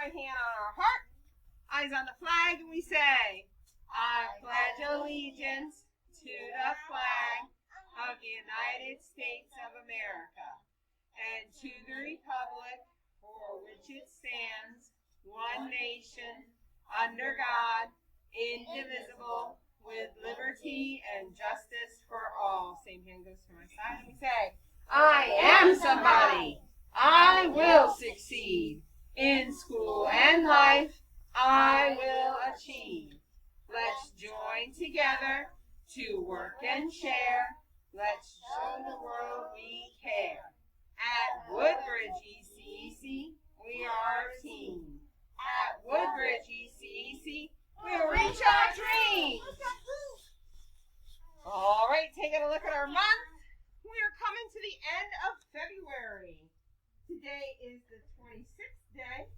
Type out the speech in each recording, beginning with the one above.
right hand on our heart, eyes on the flag, and we say, I pledge allegiance to the flag of the United States of America and to the republic for which it stands, one nation, under God, indivisible, with liberty and justice for all. Same hand goes to my side, and we say, I am somebody. I will succeed. In school and life, I will achieve. Let's join together to work and share. Let's show the world we care. At Woodbridge ECEC, we are a team. At Woodbridge ECEC, we'll reach our dreams. All right, taking a look at our month. We are coming to the end of February. Today is the 26th day.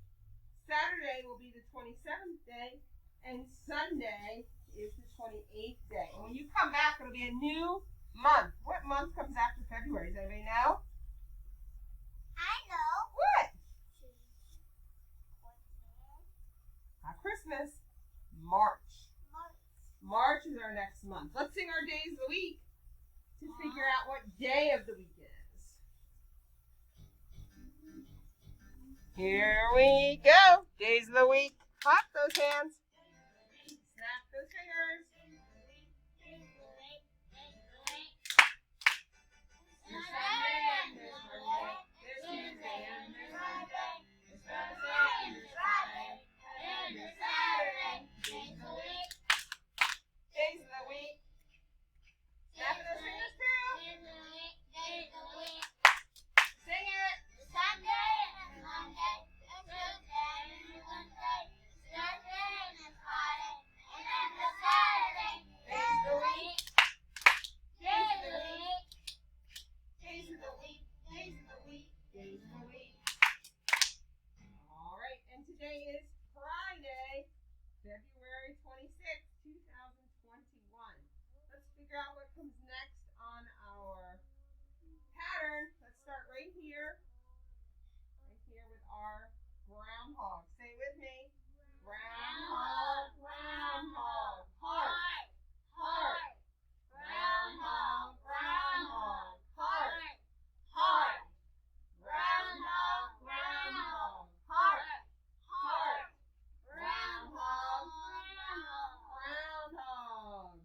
Saturday will be the 27th day. And Sunday is the 28th day. And when you come back, it'll be a new month. What month comes after February? Does anybody know? I know. What? Not Christmas. March. March is our next month. Let's sing our days of the week to figure out what day of the week it is. Here we go. Days of the week. Clap those hands. Snap those fingers. There's Sunday and there's Monday. There's Tuesday and there's Wednesday. There's Thursday and there's Friday. And there's Saturday. Days of the week. Days of the week. Snapping those fingers too. Days of the week. Sing it. Sunday and Monday. Tuesday and Wednesday. Thursday and Friday. And then the Saturday. Days of the week. Days of the week. Days of the week. Days of the week. Days of the week. All right, and today is Friday, February 26th, 2021. Let's figure out what comes next on our pattern. Let's start right here with our groundhog. Say it with me. Groundhog, groundhog, heart, heart. Groundhog, groundhog, heart, heart. Groundhog, groundhog, heart, heart. Groundhog, groundhog.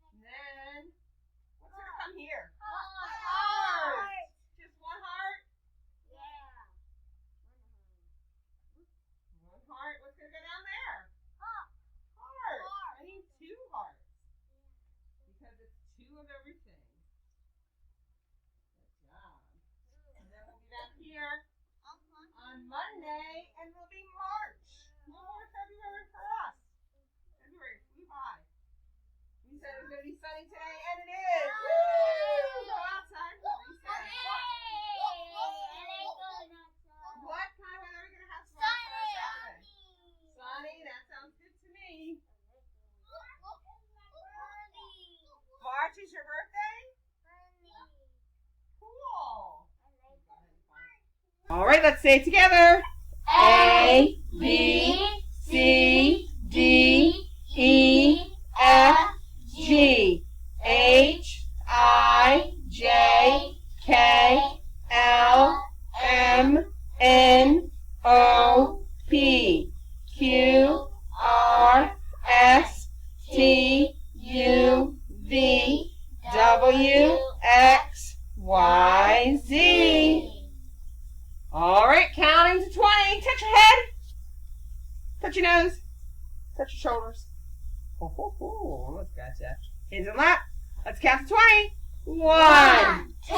And then, what's going to come here? Heart. Just one heart? Yeah. One heart. What's going to go down there? Heart. Heart. I need two hearts. Because it's two of everything. Good job. And then we'll be back here on Monday, and it'll be March. No more February for us. February flew by. We said it was going to be sunny today, and it is. Woo! Go outside. Reset. What kind of weather are we going to have tomorrow for our Saturday? Sunny. That sounds good to me. March is your birthday? Cool. All right, let's say it together. A, B, C, D, E, F, G, H, I, J, K, L, M, N, O, P, Q, R, S, T, U, V, W, X, Y, Z. All right, counting to 20. Touch your head. Touch your nose. Touch your shoulders. Oh, ho, ho. Let's gotcha. Hands in lap. Let's count to 20. 1, 2,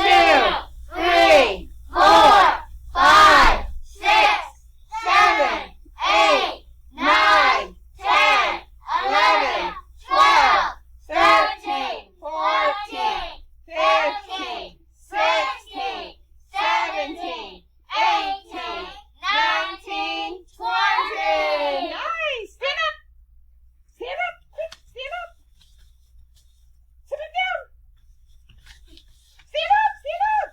3, 4, 5, 6, 7, 8, 9, 10, 11, 12, 13, 14, 15, 16, 17, 18, 19, 20. Nice. Stand up. Stand up. Stand up. Sit it down. Stand up. Stand up.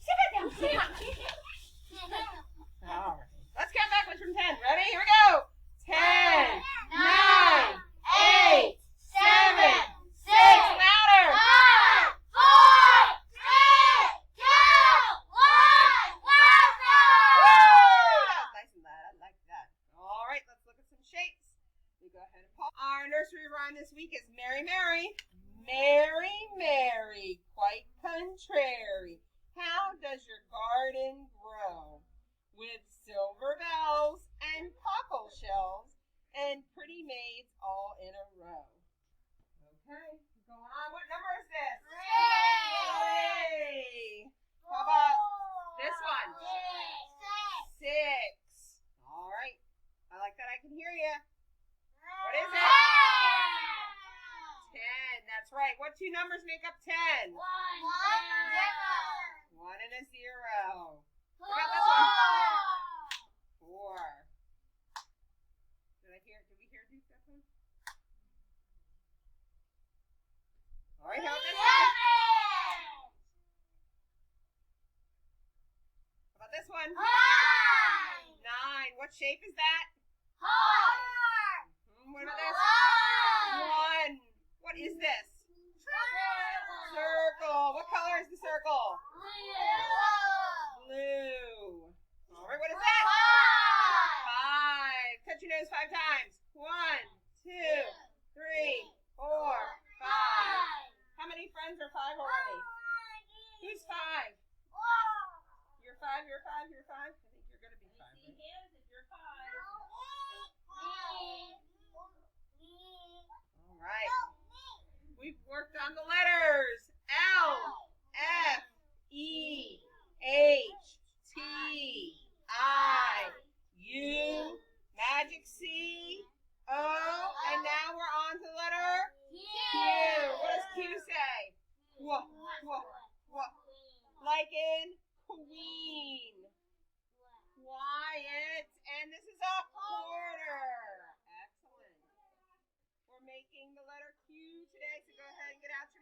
Sit back numbers make up 10? 1, 0. 1 and a 0. What about this one? 4. Did we hear Duke that one? All right, how about this one? 7. How about this one? 9. 9. What shape is that? Heart. What about this? One. 1. What is this? Circle. Circle. What color is the circle? Blue. Blue. All right, what is that? 5. Touch your nose 5 times. 1, 2, 3, 4, 5. How many friends are 5 already? Who's 5? You're 5, you're 5, you're 5? I think you're going to be 5. Right? If you're 5. All right. We've worked on the letters. L, F, E, H, T, I, U, magic C, O, and now we're on to the letter Q. What does Q say? What? Like in queen. Quiet. And this is a quarter. Excellent. We're making the letter Q today, so go ahead and get out